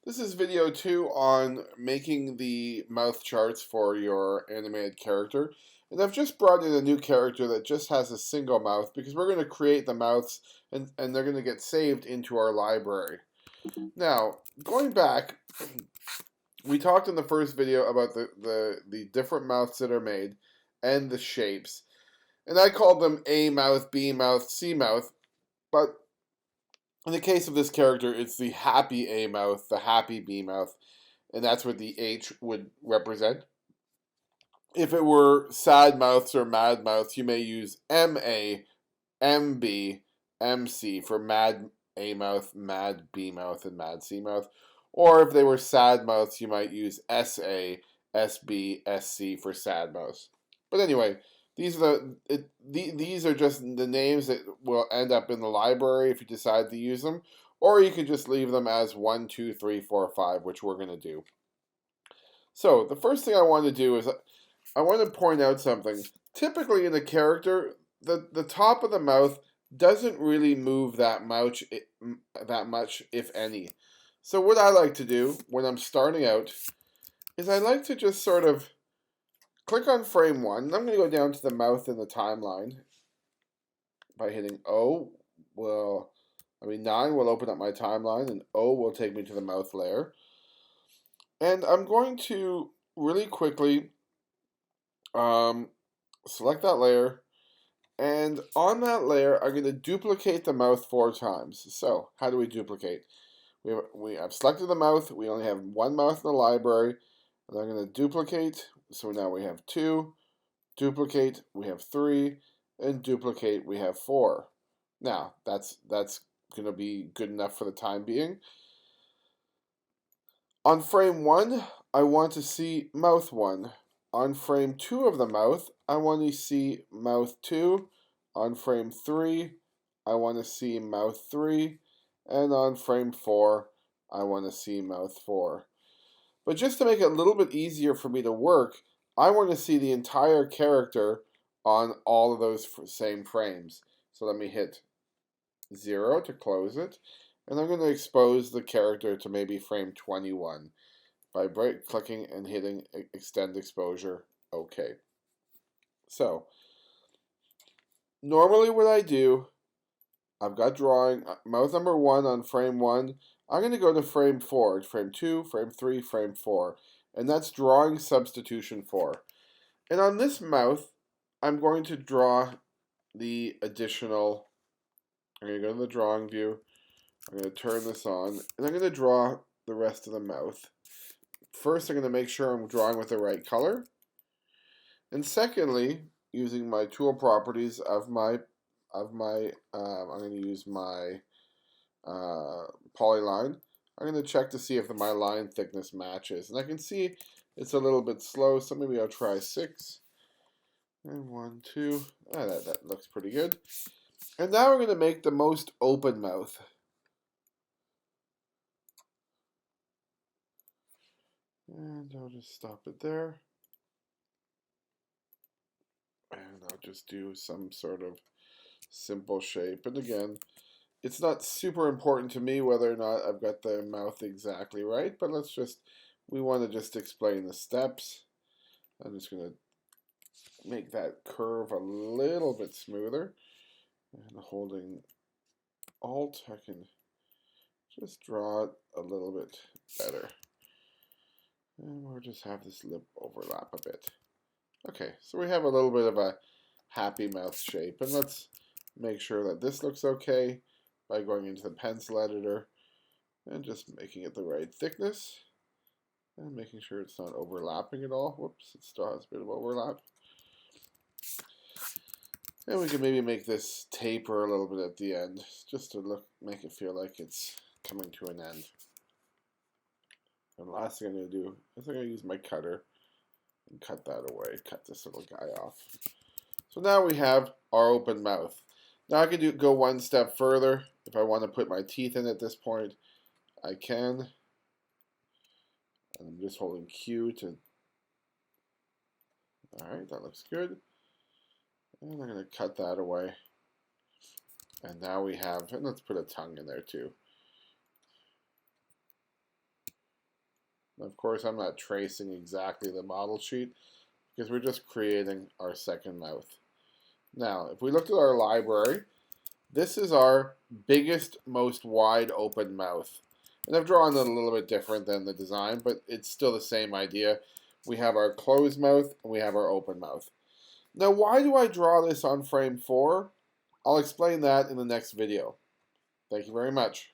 This is video 2 on making the mouth charts for your animated character. And I've just brought in a new character that just has a single mouth because we're going to create the mouths and they're going to get saved into our library. Now, going back, we talked in the first video about the different mouths that are made and the shapes. And I called them A mouth, B mouth, C mouth, but in the case of this character, it's the happy A mouth, the happy B mouth, and that's what the H would represent. If it were sad mouths or mad mouths, you may use MA, MB, MC for mad A mouth, mad B mouth, and mad C mouth. Or if they were sad mouths, you might use SA, SB, SC for sad mouths. But anyway, these are these are just the names that will end up in the library if you decide to use them, or you can just leave them as 1, 2, 3, 4, 5, which we're going to do. So the first thing I want to do is I want to point out something. Typically in a character, the top of the mouth doesn't really move that much, if any. So what I like to do when I'm starting out is I like to just sort of click on frame 1, and I'm going to go down to the mouth in the timeline by hitting O. 9 will open up my timeline, and O will take me to the mouth layer. And I'm going to really quickly select that layer, and on that layer, I'm going to duplicate the mouth 4 times. So, how do we duplicate? I've selected the mouth. We only have one mouth in the library, and I'm going to duplicate. So now we have 2, duplicate, we have 3, and duplicate, we have 4. Now, that's going to be good enough for the time being. On frame 1, I want to see mouth 1. On frame 2 of the mouth, I want to see mouth 2. On frame 3, I want to see mouth 3. And on frame 4, I want to see mouth 4. But just to make it a little bit easier for me to work, I want to see the entire character on all of those same frames. So let me hit 0 to close it. And I'm going to expose the character to maybe frame 21 by right-clicking and hitting Extend Exposure. OK. So, normally what I do, I've got drawing mouth number 1 on frame 1. I'm going to go to frame 4, frame 2, frame 3, frame 4. And that's drawing substitution 4. And on this mouth, I'm going to draw the additional. I'm going to go to the drawing view. I'm going to turn this on, and I'm going to draw the rest of the mouth. First, I'm going to make sure I'm drawing with the right color. And secondly, using my tool properties I'm going to use my polyline. I'm going to check to see if my line thickness matches. And I can see it's a little bit slow, so maybe I'll try 6. And 1, 2. That looks pretty good. And now we're going to make the most open mouth. And I'll just stop it there. And I'll just do some sort of simple shape. And again, it's not super important to me whether or not I've got the mouth exactly right, but we want to just explain the steps. I'm just going to make that curve a little bit smoother. And holding Alt, I can just draw it a little bit better. And we'll just have this lip overlap a bit. Okay, so we have a little bit of a happy mouth shape. And let's make sure that this looks okay by going into the pencil editor and just making it the right thickness. And making sure it's not overlapping at all. Whoops, it still has a bit of overlap. And we can maybe make this taper a little bit at the end, just to make it feel like it's coming to an end. And the last thing I'm going to do is I'm going to use my cutter and cut that away, cut this little guy off. So now we have our open mouth. Now I can go one step further. If I want to put my teeth in at this point, I can. And I'm just holding Q to. Alright, that looks good. And I'm going to cut that away. And now we have, and let's put a tongue in there too. Of course, I'm not tracing exactly the model sheet because we're just creating our second mouth. Now, if we look at our library, this is our biggest, most wide open mouth. And I've drawn it a little bit different than the design, but it's still the same idea. We have our closed mouth and we have our open mouth. Now, why do I draw this on frame 4? I'll explain that in the next video. Thank you very much.